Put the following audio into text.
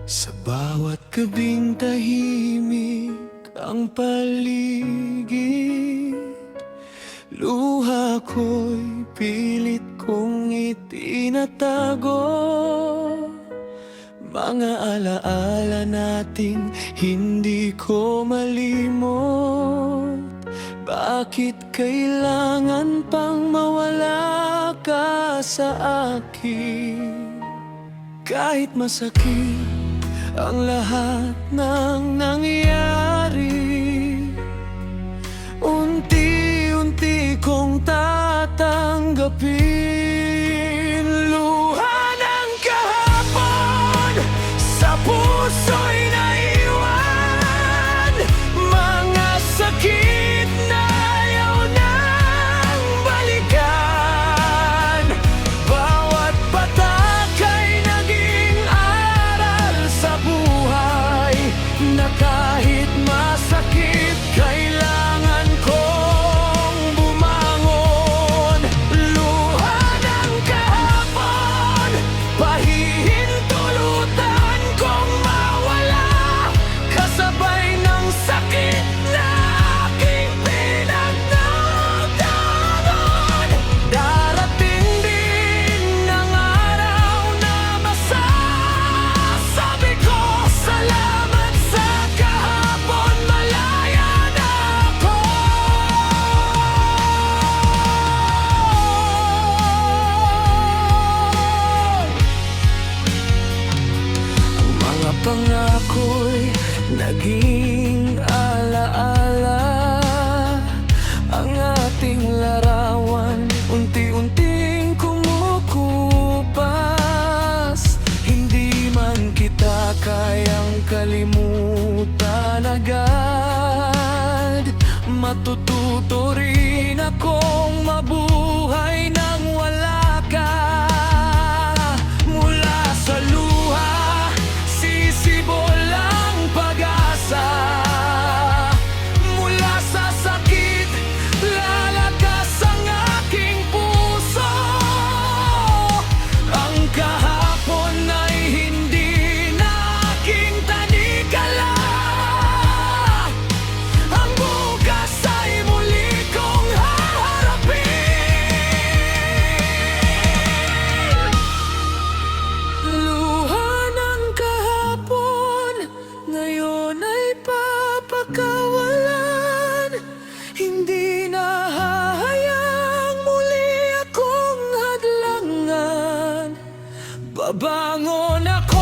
Sa bawat gabing tahimik ang paligid, luha ko'y pilit kong itinatago. Mga alaala nating hindi ko malimot. Bakit kailangan pang mawala ka sa akin? Kahit masakit ang lahat ng nangyari, unti-unti kong tatanggapin. Luha ng kahapon sa puso'y naiwan, mga sakit na ayaw nang balikan. Bawat patak ay naging aral sa buhay, na kahit masakit kailangan kong bumangon. Luha ng kahapon, pahihintulutan kong mawala, kasabay ng sakit na aking pinagdadaanan. Darating din ang araw na masasabi ko, salamat sa kahapon, malaya na ako. Ang mga pangako'y naging alaala, ang ating larawan unti-unting kumukupas. Hindi man kita kayang kalimutan agad, matututo rin akong mabuhay nang wala ka. Mula sa luha, sisibol ang pag-asa. Mula sa sakit, lalakas ang aking puso. Ang kahapon ay hindi na aking tanikala, ang bukas ay muli kong haharapin. Luha ng kahapon, ngayon ay papakawalan. Hindi na hahayang muli akong hadlangan. Babangon ako